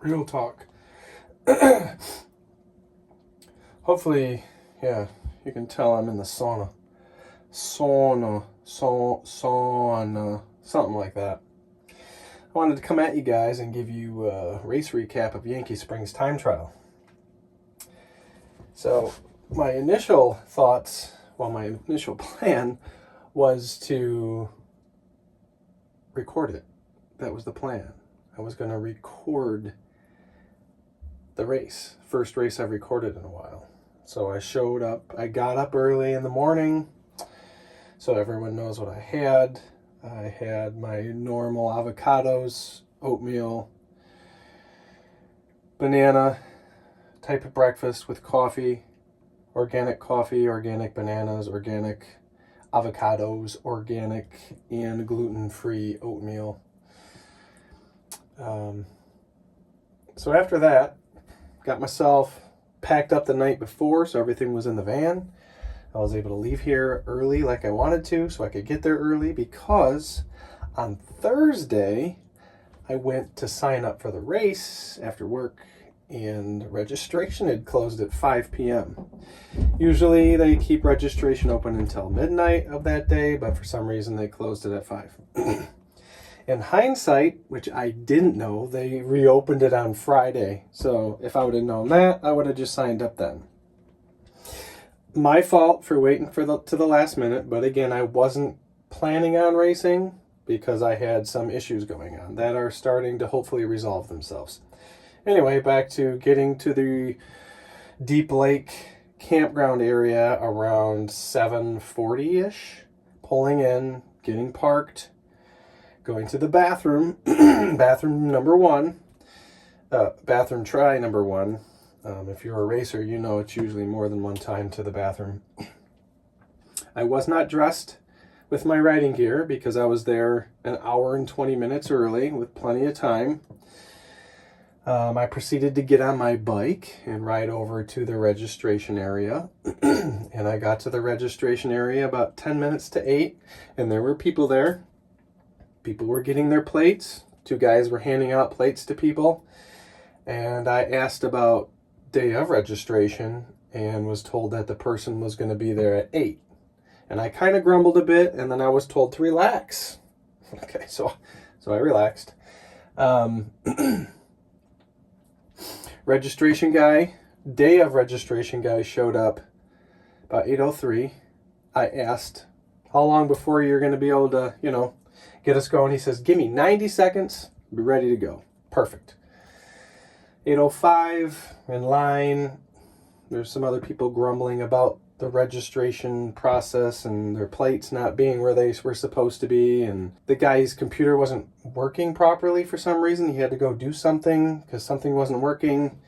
Real talk. Hopefully, yeah, you can tell I'm in the sauna. Sauna, something like that. I wanted to come at you guys and give you a race recap of Yankee Springs time trial. So, my initial thoughts, my initial plan was to record it. That was the plan. I was going to record the race. First race I've recorded in a while. So I showed up. I got up early in the morning so everyone knows what I had. I had my normal avocados, oatmeal, banana type of breakfast with coffee, organic bananas, organic avocados, organic and gluten-free oatmeal. So after that, got myself packed up the night before, so everything was in the van. I was able to leave here early like I wanted to, so I could get there early, because on Thursday, I went to sign up for the race after work, and registration had closed at 5 p.m. Usually they keep registration open until midnight of that day, but for some reason they closed it at 5. In hindsight, which I didn't know, they reopened it on Friday. So if I would have known that, I would have just signed up then. My fault for waiting to the last minute, but again, I wasn't planning on racing because I had some issues going on that are starting to hopefully resolve themselves. Anyway, back to getting to the Deep Lake campground area around 7:40-ish, pulling in, getting parked, going to the bathroom, bathroom try number one. If you're a racer, you know it's usually more than one time to the bathroom. I was not dressed with my riding gear because I was there an hour and 20 minutes early with plenty of time. I proceeded to get on my bike and ride over to the registration area. And I got to the registration area about 10 minutes to 8, and there were people there. People were getting their plates. 2 guys were handing out plates to people. And I asked about day of registration and was told that the person was going to be there at 8. And I kind of grumbled a bit, and then I was told to relax. Okay, so I relaxed. Registration guy, day of registration guy showed up about 8:03. I asked, how long before you're going to be able to, get us going? He says, give me 90 seconds, be ready to go. Perfect. 8:05, in line. There's some other people grumbling about the registration process and their plates not being where they were supposed to be. And the guy's computer wasn't working properly for some reason. He had to go do something because something wasn't working.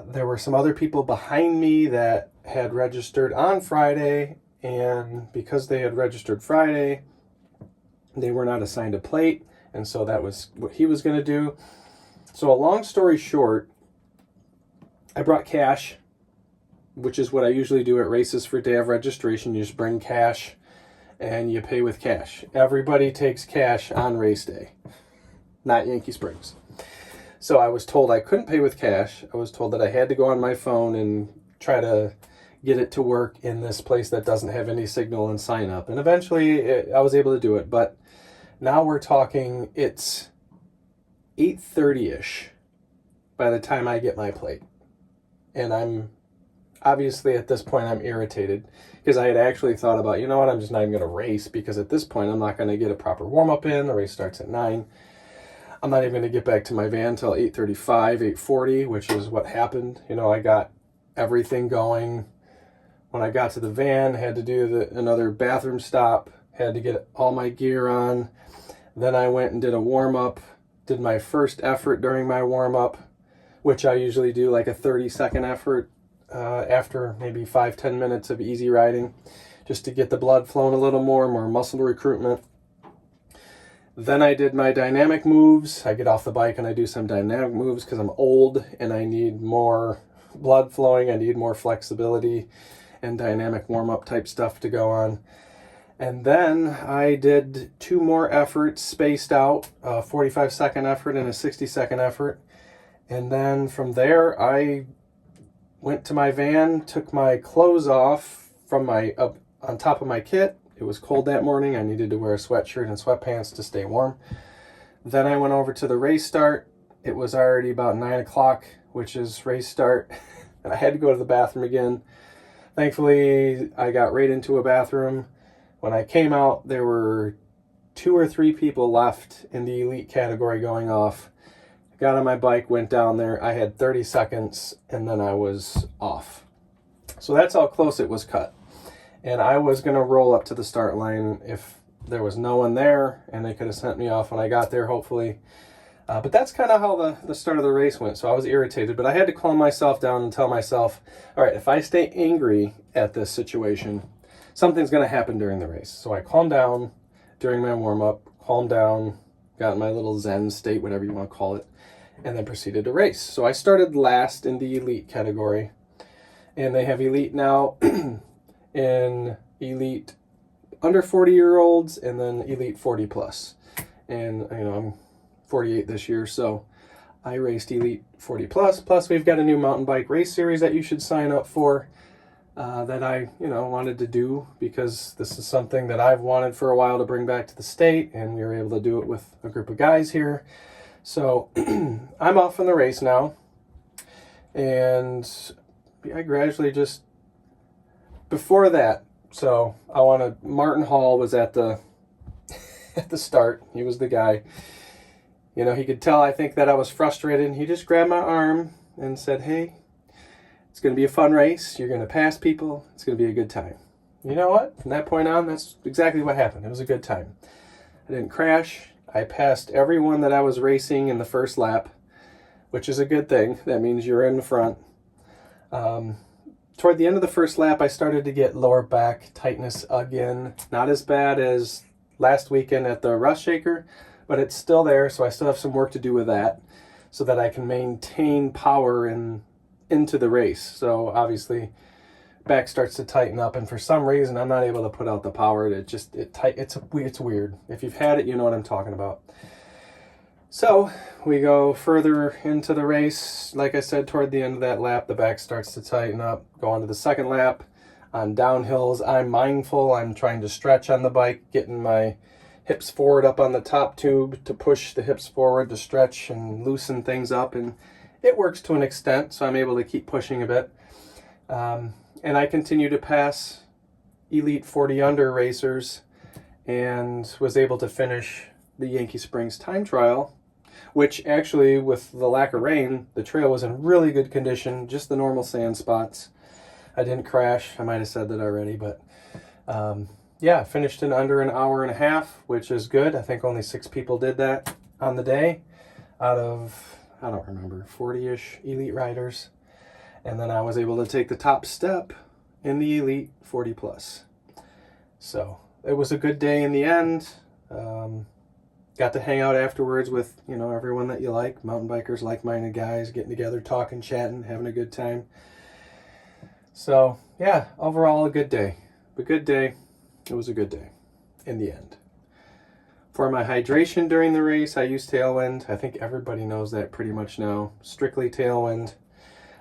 There were some other people behind me that had registered on Friday, and because they had registered Friday, they were not assigned a plate, and so that was what he was going to do. So a long story short, I brought cash, which is what I usually do at races for day of registration. You just bring cash and you pay with cash. Everybody takes cash on race day, not Yankee Springs. So I was told I couldn't pay with cash. I was told that I had to go on my phone and try to get it to work in this place that doesn't have any signal and sign up. And eventually I was able to do it. But now we're talking, it's 8:30-ish by the time I get my plate. And I'm obviously at this point I'm irritated because I had actually thought about, I'm just not even going to race because at this point I'm not going to get a proper warm-up in. The race starts at 9. I'm not even going to get back to my van until 8:35, 8:40, which is what happened. I got everything going. When I got to the van, had to do another bathroom stop, had to get all my gear on. Then I went and did a warm-up, did my first effort during my warm-up, which I usually do like a 30-second effort after maybe 5-10 minutes of easy riding, just to get the blood flowing a little more muscle recruitment. Then I did my dynamic moves. I get off the bike and I do some dynamic moves because I'm old and I need more blood flowing. I need more flexibility and dynamic warm-up type stuff to go on. And then I did 2 more efforts spaced out, a 45-second effort and a 60-second effort. And then from there, I went to my van, took my clothes off from my up on top of my kit. It was cold that morning. I needed to wear a sweatshirt and sweatpants to stay warm. Then I went over to the race start. It was already about 9 o'clock, which is race start. And I had to go to the bathroom again. Thankfully, I got right into a bathroom. When I came out, there were 2 or 3 people left in the elite category going off. Got on my bike, went down there. I had 30 seconds, and then I was off. So that's how close it was cut. And I was going to roll up to the start line if there was no one there, and they could have sent me off when I got there, hopefully. But that's kind of how the start of the race went. So I was irritated, but I had to calm myself down and tell myself, all right, if I stay angry at this situation, something's going to happen during the race. So I calmed down during my warm-up, calmed down, got in my little Zen state, whatever you want to call it, and then proceeded to race. So I started last in the elite category, and they have elite now in elite under 40-year-olds and then elite 40 plus. And I'm 48 this year, so I raced elite 40 plus. Plus we've got a new mountain bike race series that you should sign up for that I wanted to do, because this is something that I've wanted for a while to bring back to the state, and we were able to do it with a group of guys here. So I'm off in the race now, and I gradually just, before that, so Martin Hall was at the start. He was the guy. He could tell, I think, that I was frustrated, and he just grabbed my arm and said, hey, it's going to be a fun race. You're going to pass people. It's going to be a good time. You know what? From that point on, that's exactly what happened. It was a good time. I didn't crash. I passed everyone that I was racing in the first lap, which is a good thing. That means you're in the front. Toward the end of the first lap, I started to get lower back tightness again. Not as bad as last weekend at the Rust Shaker, but it's still there, so I still have some work to do with that so that I can maintain power into the race. So obviously, back starts to tighten up, and for some reason, I'm not able to put out the power. It's weird. If you've had it, you know what I'm talking about. So we go further into the race. Like I said, toward the end of that lap, the back starts to tighten up. Go on to the second lap. On downhills, I'm mindful. I'm trying to stretch on the bike, getting my hips forward up on the top tube to push the hips forward to stretch and loosen things up. And it works to an extent, so I'm able to keep pushing a bit. And I continue to pass elite 40 under racers and was able to finish the Yankee Springs time trial, which actually, with the lack of rain, the trail was in really good condition, just the normal sand spots. I didn't crash. I might have said that already, but finished in under an hour and a half, which is good. I think only 6 people did that on the day out of, I don't remember, 40-ish elite riders. And then I was able to take the top step in the elite 40 plus. So it was a good day in the end. Got to hang out afterwards with, everyone that you like, mountain bikers, like-minded guys, getting together, talking, chatting, having a good time. So, yeah, overall a good day. A good day. It was a good day in the end. For my hydration during the race, I used Tailwind. I think everybody knows that pretty much now. Strictly Tailwind.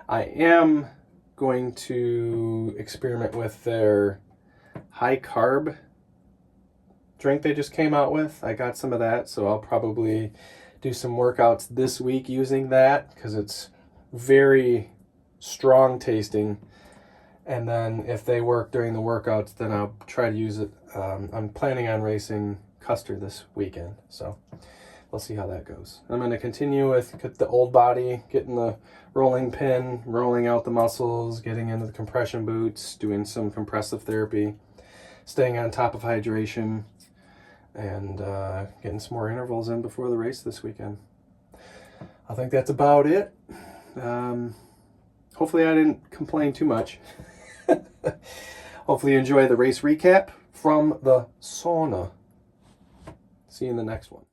I am going to experiment with their high-carb drink they just came out with. I got some of that, so I'll probably do some workouts this week using that because it's very strong tasting. And then if they work during the workouts, then I'll try to use it. I'm planning on racing Custer this weekend, so we'll see how that goes. I'm going to continue with the old body, getting the rolling pin, rolling out the muscles, getting into the compression boots, doing some compressive therapy, staying on top of hydration, and getting some more intervals in before the race this weekend. I think that's about it. Hopefully I didn't complain too much. Hopefully you enjoy the race recap from the sauna. See you in the next one.